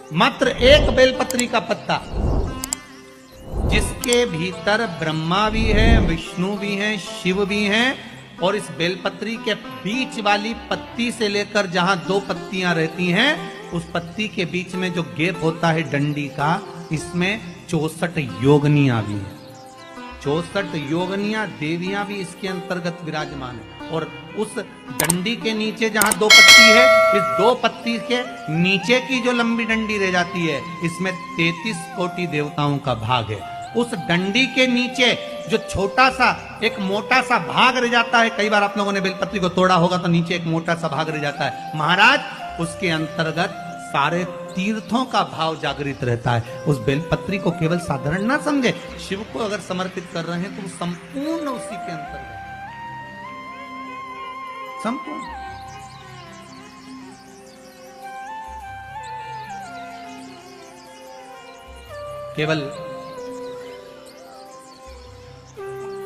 मात्र एक बेलपत्री का पत्ता, जिसके भीतर ब्रह्मा भी है, विष्णु भी है, शिव भी हैं, और इस बेलपत्री के बीच वाली पत्ती से लेकर जहां दो पत्तियां रहती हैं, उस पत्ती के बीच में जो गैप होता है डंडी का, इसमें 64 योगनियां भी है। 64 योगनियां देवियां भी इसके अंतर्गत विराजमान है। और उस डंडी के नीचे जहां दो पत्ती है, इस दो पत्ती के नीचे की जो लंबी डंडी रह जाती है, इसमें 33 कोटि देवताओं का भाग है। उस डंडी के नीचे जो छोटा सा एक मोटा सा भाग रह जाता है, कई बार आप लोगों ने बेलपत्री को तोड़ा होगा तो नीचे एक मोटा सा भाग रह जाता है महाराज, उसके अंतर्गत सारे तीर्थों का भाव जागृत रहता है। उस बेलपत्री को केवल साधारण ना समझे, शिव को अगर समर्पित कर रहे हैं तो संपूर्ण उसी के अंतर्गत, संपूर्ण। केवल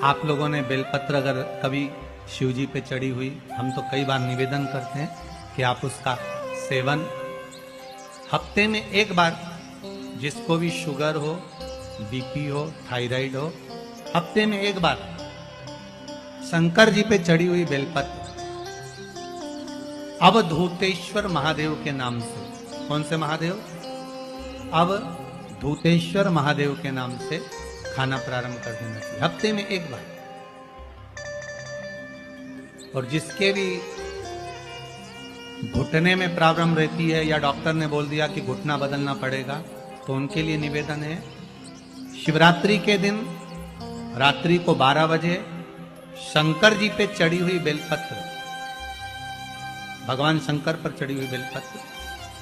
आप लोगों ने बेलपत्र अगर कभी शिव जी पे चढ़ी हुई, हम तो कई बार निवेदन करते हैं कि आप उसका सेवन हफ्ते में एक बार, जिसको भी शुगर हो, बीपी हो, थायराइड हो, हफ्ते में एक बार शंकर जी पे चढ़ी हुई बेलपत्र अवधूतेश्वर महादेव के नाम से, कौन से महादेव? अवधूतेश्वर महादेव के नाम से खाना प्रारंभ कर देना चाहिए, हफ्ते में एक बार। और जिसके भी घुटने में प्रॉब्लम रहती है या डॉक्टर ने बोल दिया कि घुटना बदलना पड़ेगा, तो उनके लिए निवेदन है, शिवरात्रि के दिन रात्रि को 12 बजे शंकर जी पे चढ़ी हुई बेलपत्र, भगवान शंकर पर चढ़ी हुई बेलपत्र,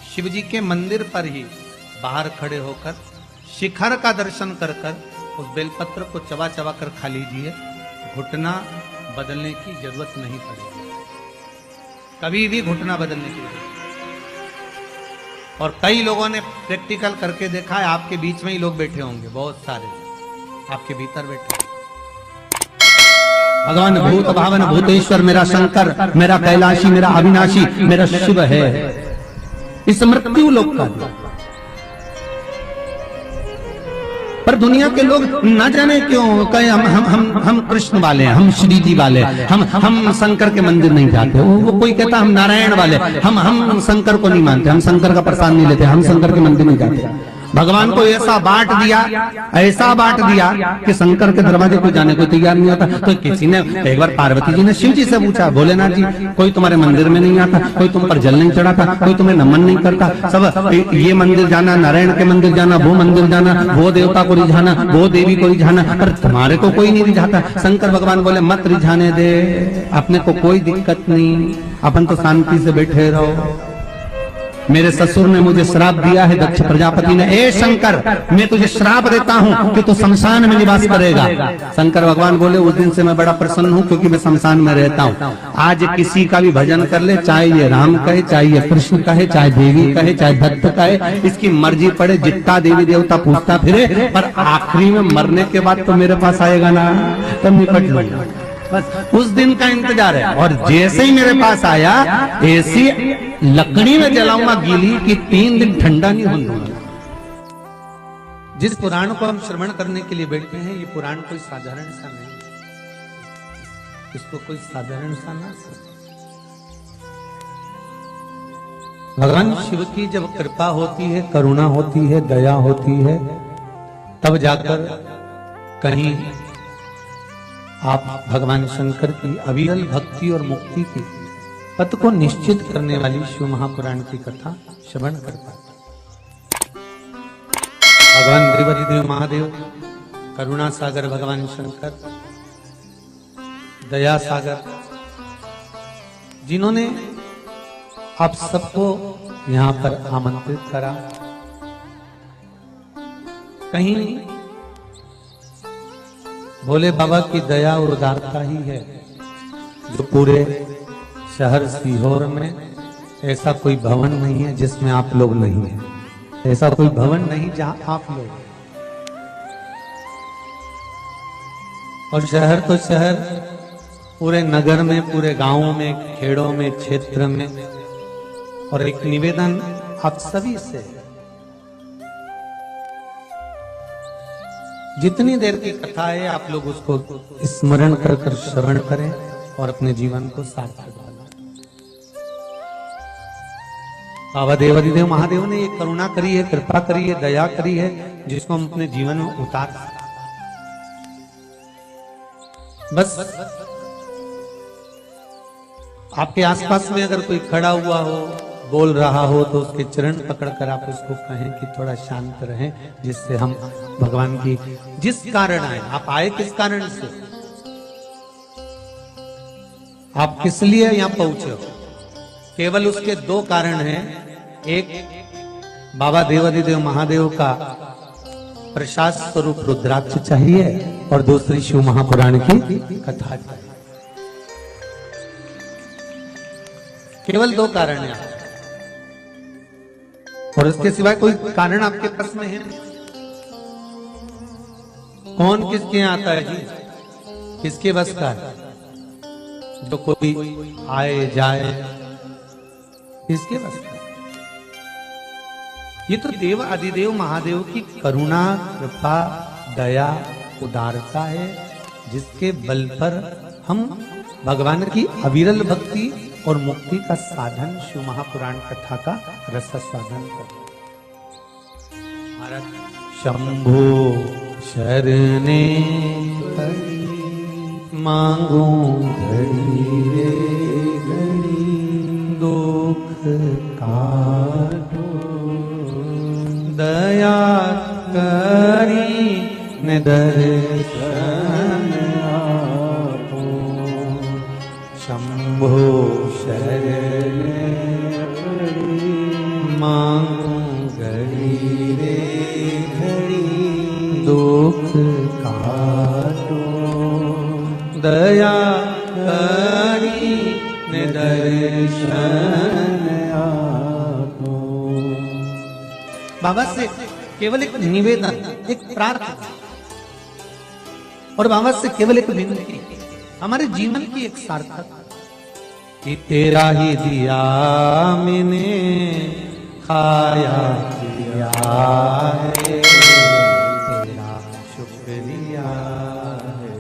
शिव जी के मंदिर पर ही बाहर खड़े होकर शिखर का दर्शन कर कर उस बेलपत्र को चबा चबा कर खा लीजिए। घुटना बदलने की जरूरत नहीं पड़ेगी, कभी भी घुटना बदलने की जरूरत। और कई लोगों ने प्रैक्टिकल करके देखा है, आपके बीच में ही लोग बैठे होंगे, बहुत सारे आपके भीतर बैठे। भगवान भूत भावन भूतेश्वर मेरा शंकर, मेरा कैलाशी, मेरा अविनाशी, मेरा शिव है, इस मृत्यु लोक का। पर दुनिया के लोग न जाने क्यों कहे हम कृष्ण वाले हैं, हम श्री जी वाले, हम शंकर के मंदिर नहीं जाते। वो कोई कहता हम नारायण वाले, हम शंकर को नहीं मानते, हम शंकर का प्रसाद नहीं लेते, हम शंकर के मंदिर नहीं जाते। भगवान को ऐसा बांट दिया, ऐसा बांट दिया कि शंकर के दरवाजे को जाने को तैयार नहीं होता। तो किसी ने एक बार पार्वती जी ने शिव जी से पूछा, भोलेनाथ जी कोई तुम्हारे मंदिर में नहीं आता, कोई तुम पर जल नहीं चढ़ाता, कोई तुम्हें नमन नहीं करता, सब ये मंदिर जाना, नारायण के मंदिर जाना, वो मंदिर जाना, वो देवता को रिझाना, वो देवी को रिझाना, पर तुम्हारे को कोई नहीं रिझाता। शंकर भगवान बोले मत रिझाने दे, अपने को कोई दिक्कत नहीं, अपन तो शांति से बैठे रहो। मेरे ससुर ने मुझे श्राप दिया है, दक्ष प्रजापति ने, ए शंकर मैं तुझे श्राप देता हूँ कि तू शमशान में निवास करेगा। शंकर भगवान बोले उस दिन से मैं बड़ा प्रसन्न हूँ, क्योंकि मैं शमशान में रहता हूँ। आज किसी का भी भजन कर ले, चाहे ये राम कहे, चाहे ये कृष्ण कहे, चाहे देवी कहे, चाहे भक्त कहे, इसकी मर्जी पड़े, जितना देवी देवता पूछता फिरे, पर आखिरी में मरने के बाद तो मेरे पास आएगा ना, तब निपट लूंगा। बस उस दिन का इंतजार है। और जैसे ही मेरे पास आया, ऐसी लकड़ी में जलाऊंगा गीली कि 3 दिन ठंडा नहीं होने दूंगा। जिस पुराण को हम श्रवण करने के लिए बैठे हैं, ये पुराण कोई साधारण सा नहीं, इसको कोई साधारण सा ना समझे। भगवान शिव की जब कृपा होती है, करुणा होती है, दया होती है, तब जाकर कहीं आप भगवान शंकर की अविरल भक्ति और मुक्ति की पथ को निश्चित करने वाली शिव महापुराण की कथा श्रवण कर पाते। भगवान त्रिवरी महादेव, करुणा सागर भगवान शंकर, दया सागर, जिन्होंने आप सबको यहाँ पर आमंत्रित करा, कहीं भोले बाबा की दया और उदारता ही है जो पूरे शहर सीहोर में ऐसा कोई भवन नहीं है जिसमें आप लोग नहीं हैं, ऐसा कोई भवन नहीं जहां आप लोग। और शहर तो शहर, पूरे नगर में, पूरे गांवों में, खेड़ों में, क्षेत्र में। और एक निवेदन आप सभी से, जितनी देर की कथा है आप लोग उसको स्मरण कर कर श्रवण करें और अपने जीवन को सार्थक बनाएं। बाबा देवादिदेव महादेव ने ये करुणा करी है, कृपा करी है, दया करी है, जिसको हम अपने जीवन में उतार सकते। बस आपके आसपास में अगर कोई खड़ा हुआ हो, बोल रहा हो, तो उसके चरण पकड़कर आप उसको कहें कि थोड़ा शांत रहें, जिससे हम भगवान की जिस कारण आए, आप आए किस कारण से, आप किस लिए यहां पहुंचे हो, केवल उसके दो कारण हैं। एक बाबा देवादिदेव महादेव का प्रसाद स्वरूप रुद्राक्ष चाहिए और दूसरी शिव महापुराण की कथा चाहिए। केवल दो कारण हैं और उसके सिवाय कोई कारण आपके पास में है? कौन किसके यहाँ आता है जी? किसके बस का है? जो कोई आए जाए, किसके बस का? ये तो देव आदिदेव महादेव की करुणा, कृपा, दया, उदारता है, जिसके बल पर हम भगवान की अविरल भक्ति और मुक्ति का साधन शिव महापुराण कथा का रस साधन करते। शंभो शरणे मांगो घड़ी रे घड़ी, दुख काटो दया करी न दर्शन आपो। शंभो शरणे मांगो घड़ी रे घड़ी, दुख काटो दया करी न दर्शन आपो। बाबा से केवल एक निवेदन, एक प्रार्थना और बाबा से केवल एक विनती, हमारे जीवन की एक सार्थक कि तेरा ही दिया मैंने खाया पिया है, तेरा शुक्रिया है,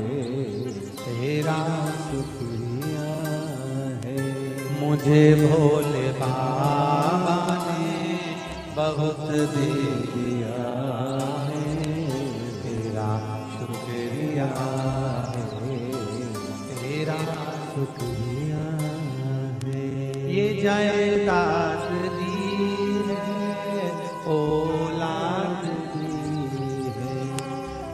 तेरा शुक्रिया है। मुझे भोले बाबा ने बहुत दे दिया है, तेरा शुक्रिया है, तेरा शुक्रिया है। ये जायदाद दी है, औलाद दी है,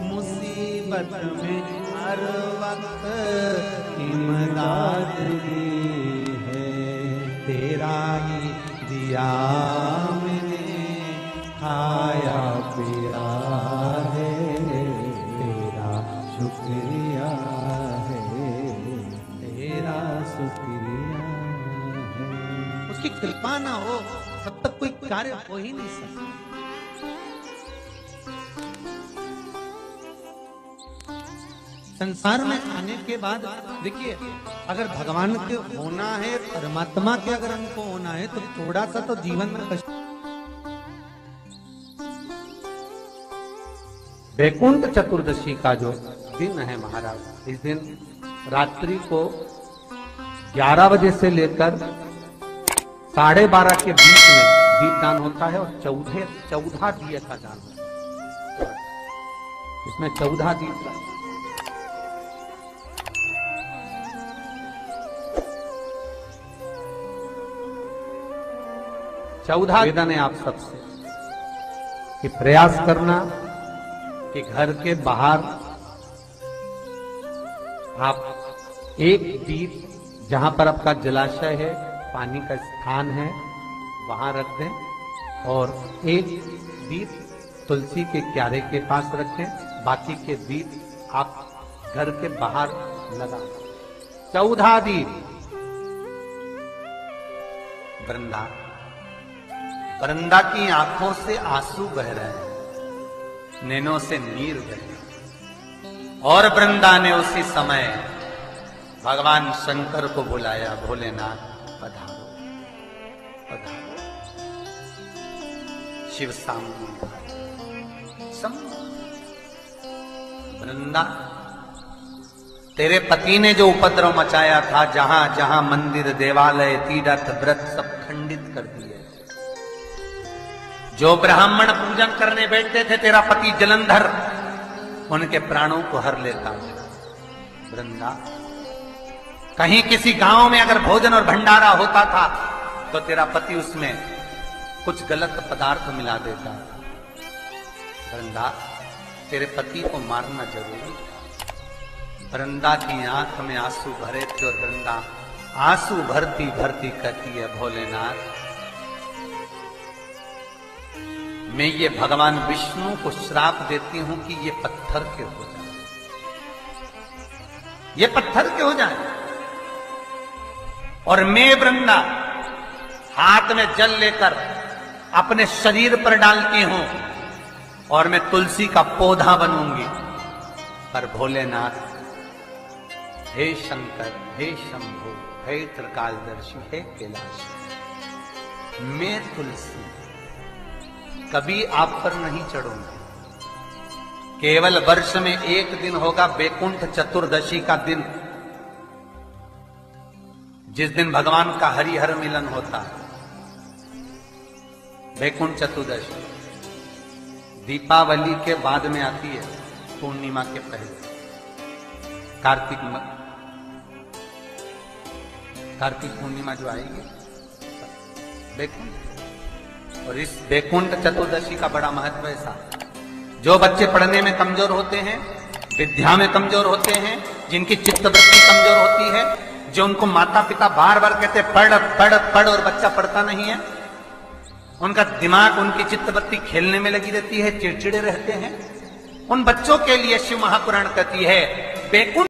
मुसीबत में हर वक्त इमदाद दी है। तेरा ही दिया मैंने खाया पिया है, तेरा शुक्रिया है, तेरा शुक्रिया है। उसकी कृपा ना हो तब तक कोई कार्य हो ही नहीं सकता। संसार में आने के बाद देखिए, अगर भगवान के होना है, परमात्मा के अगर हमको होना है, तो थोड़ा सा तो जीवन में कष्ट। वैकुंठ चतुर्दशी का जो दिन है महाराज, इस दिन रात्रि को 11 बजे से लेकर 12:30 के बीच में दीपदान होता है और 14 दिए का दान होता है। इसमें 14 दीप 14 निवेदन है आप सबसे कि प्रयास करना कि घर के बाहर आप एक दीप, जहां पर आपका जलाशय है, पानी का स्थान है, वहां रख दें और एक दीप तुलसी के क्यारे के पास रखें। बाकी के दीप आप घर के बाहर लगा। 14 दीप। वृंदा की आंखों से आंसू बह रहे हैं, नैनों से नीर बहे। और वृंदा ने उसी समय भगवान शंकर को बुलाया, भोलेनाथ पधारो पधारो। शिव सामने वृंदा, तेरे पति ने जो उपद्रव मचाया था, जहां जहां मंदिर, देवालय, तीर्थ, व्रत सब खंडित कर दिए। जो ब्राह्मण पूजन करने बैठते थे तेरा पति जलंधर, उनके प्राणों को हर लेता था। वृंदा, कहीं किसी गांव में अगर भोजन और भंडारा होता था तो तेरा पति उसमें कुछ गलत पदार्थ मिला देता था। वृंदा, तेरे पति को मारना जरूरी था। वृंदा की आंख में आंसू भरे थे और वृंदा आंसू भरती भरती कहती है, भोलेनाथ, मैं ये भगवान विष्णु को श्राप देती हूं कि ये पत्थर के हो जाए, ये पत्थर के हो जाए। और मैं वृंदा हाथ में जल लेकर अपने शरीर पर डालती हूं और मैं तुलसी का पौधा बनूंगी। पर भोलेनाथ, हे शंकर, हे शंभु, हे त्रिकालदर्शी, हे कैलाशी, मैं तुलसी कभी आप पर नहीं चढ़ूंगी। केवल वर्ष में एक दिन होगा बैकुंठ चतुर्दशी का दिन, जिस दिन भगवान का हरिहर मिलन होता है। बैकुंठ चतुर्दशी दीपावली के बाद में आती है, पूर्णिमा के पहले, कार्तिक पूर्णिमा जो आएगी बैकुंठ। और इस बैकुंठ चतुर्दशी का बड़ा महत्व है साहब। जो बच्चे पढ़ने में कमजोर होते हैं, विद्या में कमजोर होते हैं, जिनकी चित्तवृत्ति कमजोर होती है, जो उनको माता पिता बार बार कहते पढ़ पढ़ पढ़ और बच्चा पढ़ता नहीं है, उनका दिमाग, उनकी चित्तवृत्ति खेलने में लगी रहती है, चिड़चिड़े रहते हैं, उन बच्चों के लिए शिव महापुराण कहती है बैकुंठ